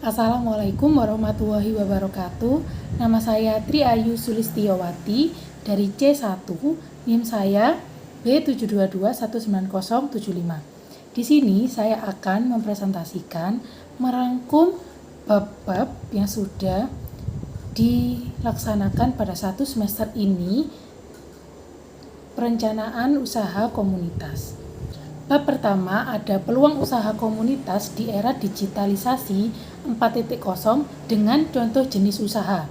Assalamualaikum warahmatullahi wabarakatuh. Nama saya Tri Ayu Sulistiyowati dari C1, NIM saya B722190075. Di sini saya akan mempresentasikan merangkum bab-bab yang sudah dilaksanakan pada satu semester ini, perencanaan usaha komunitas. Bab pertama ada peluang usaha komunitas di era digitalisasi 4.0 dengan contoh jenis usaha.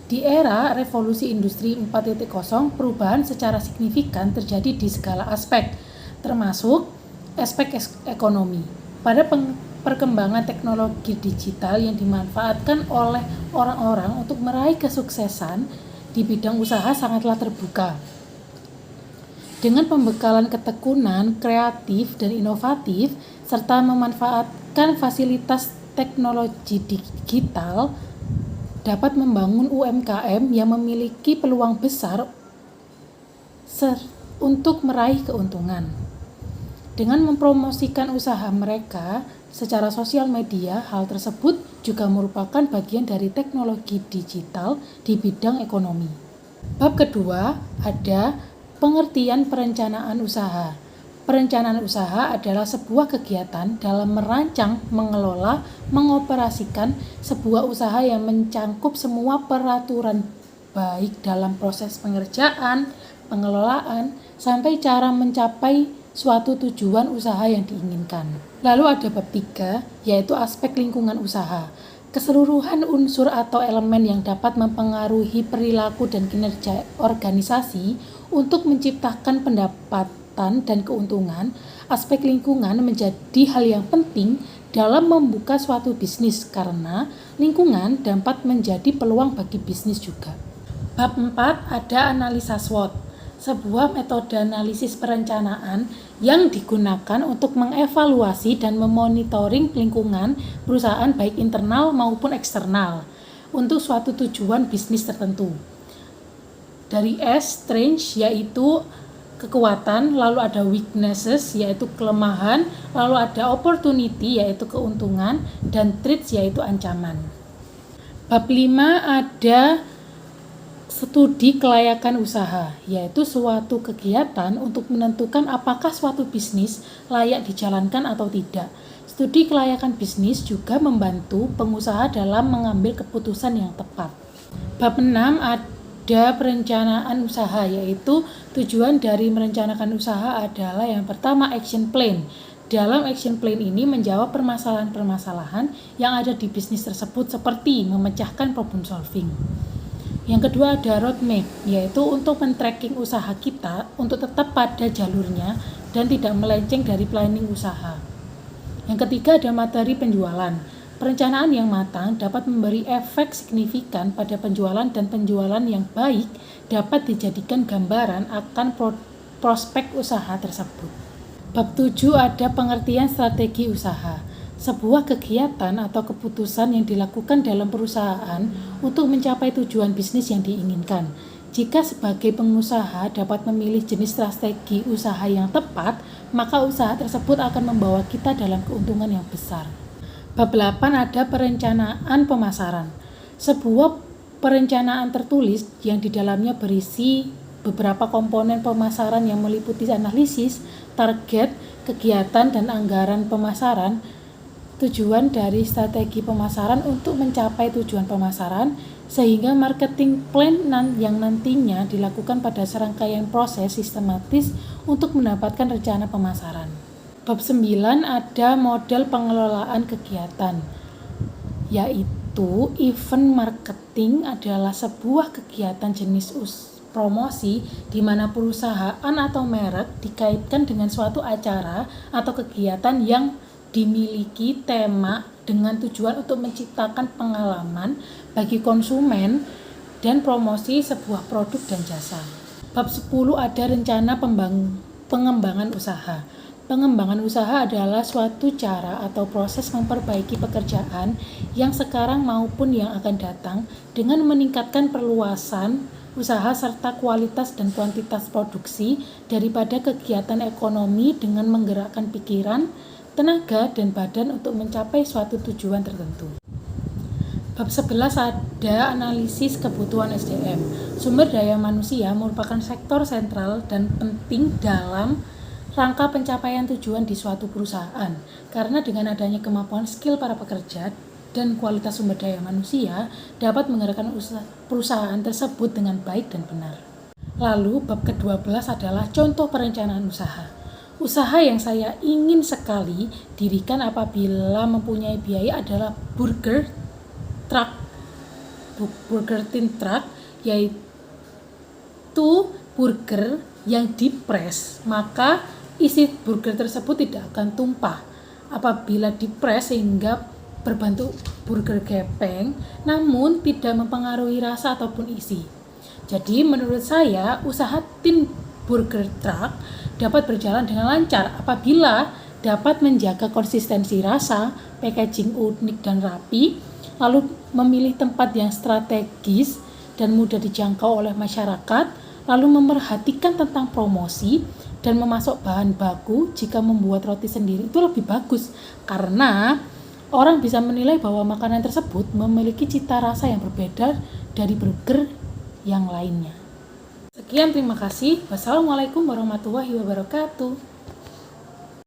Di era revolusi industri 4.0, perubahan secara signifikan terjadi di segala aspek, termasuk aspek ekonomi. Pada perkembangan teknologi digital yang dimanfaatkan oleh orang-orang untuk meraih kesuksesan di bidang usaha sangatlah terbuka. Dengan pembekalan ketekunan, kreatif, dan inovatif, serta memanfaatkan fasilitas teknologi digital, dapat membangun UMKM yang memiliki peluang besar untuk meraih keuntungan. Dengan mempromosikan usaha mereka secara sosial media, hal tersebut juga merupakan bagian dari teknologi digital di bidang ekonomi. Bab kedua ada pengertian perencanaan usaha. Perencanaan usaha adalah sebuah kegiatan dalam merancang, mengelola, mengoperasikan sebuah usaha yang mencangkup semua peraturan baik dalam proses pengerjaan, pengelolaan, sampai cara mencapai suatu tujuan usaha yang diinginkan. Lalu ada bab 3, yaitu aspek lingkungan usaha. Keseluruhan unsur atau elemen yang dapat mempengaruhi perilaku dan kinerja organisasi untuk menciptakan pendapatan dan keuntungan. Aspek lingkungan menjadi hal yang penting dalam membuka suatu bisnis karena lingkungan dapat menjadi peluang bagi bisnis juga. Bab 4 ada analisa SWOT, sebuah metode analisis perencanaan yang digunakan untuk mengevaluasi dan memonitoring lingkungan perusahaan baik internal maupun eksternal untuk suatu tujuan bisnis tertentu. Dari S, strength, yaitu kekuatan, lalu ada weaknesses, yaitu kelemahan, lalu ada opportunity, yaitu keuntungan, dan threats, yaitu ancaman. Bab 5 ada studi kelayakan usaha, yaitu suatu kegiatan untuk menentukan apakah suatu bisnis layak dijalankan atau tidak. Studi kelayakan bisnis juga membantu pengusaha dalam mengambil keputusan yang tepat. Bab 6 ada perencanaan usaha, yaitu tujuan dari merencanakan usaha adalah yang pertama action plan. Dalam action plan ini menjawab permasalahan-permasalahan yang ada di bisnis tersebut seperti memecahkan problem solving. Yang kedua ada roadmap, yaitu untuk men-tracking usaha kita untuk tetap pada jalurnya dan tidak melenceng dari planning usaha. Yang ketiga ada materi penjualan. Perencanaan yang matang dapat memberi efek signifikan pada penjualan dan penjualan yang baik dapat dijadikan gambaran akan prospek usaha tersebut. Bab 7 ada pengertian strategi usaha. Sebuah kegiatan atau keputusan yang dilakukan dalam perusahaan untuk mencapai tujuan bisnis yang diinginkan. Jika sebagai pengusaha dapat memilih jenis strategi usaha yang tepat, maka usaha tersebut akan membawa kita dalam keuntungan yang besar. Bab 8 ada perencanaan pemasaran. Sebuah perencanaan tertulis yang di dalamnya berisi beberapa komponen pemasaran yang meliputi analisis, target, kegiatan, dan anggaran pemasaran. Tujuan dari strategi pemasaran untuk mencapai tujuan pemasaran, sehingga marketing plan yang nantinya dilakukan pada serangkaian proses sistematis untuk mendapatkan rencana pemasaran. Bab 9 ada model pengelolaan kegiatan, yaitu event marketing adalah sebuah kegiatan jenis promosi di mana perusahaan atau merek dikaitkan dengan suatu acara atau kegiatan yang dimiliki tema dengan tujuan untuk menciptakan pengalaman bagi konsumen dan promosi sebuah produk dan jasa. Bab 10 ada rencana pengembangan usaha. Pengembangan usaha adalah suatu cara atau proses memperbaiki pekerjaan yang sekarang maupun yang akan datang dengan meningkatkan perluasan usaha serta kualitas dan kuantitas produksi daripada kegiatan ekonomi dengan menggerakkan pikiran, tenaga, dan badan untuk mencapai suatu tujuan tertentu. Bab 11 ada analisis kebutuhan SDM. Sumber daya manusia merupakan sektor sentral dan penting dalam rangka pencapaian tujuan di suatu perusahaan. Karena dengan adanya kemampuan skill para pekerja dan kualitas sumber daya manusia dapat menggerakkan perusahaan tersebut dengan baik dan benar. Lalu bab ke-12 adalah contoh perencanaan usaha. Usaha yang saya ingin sekali dirikan apabila mempunyai biaya adalah Burger Tin Truck, yaitu burger yang dipres, maka isi burger tersebut tidak akan tumpah apabila dipres sehingga berbentuk burger gepeng, namun tidak mempengaruhi rasa ataupun isi. Jadi menurut saya usaha tin burger truck dapat berjalan dengan lancar apabila dapat menjaga konsistensi rasa, packaging unik dan rapi, lalu memilih tempat yang strategis dan mudah dijangkau oleh masyarakat, lalu memperhatikan tentang promosi dan memasok bahan baku. Jika membuat roti sendiri itu lebih bagus karena orang bisa menilai bahwa makanan tersebut memiliki cita rasa yang berbeda dari burger yang lainnya. Sekian, terima kasih. Wassalamualaikum warahmatullahi wabarakatuh.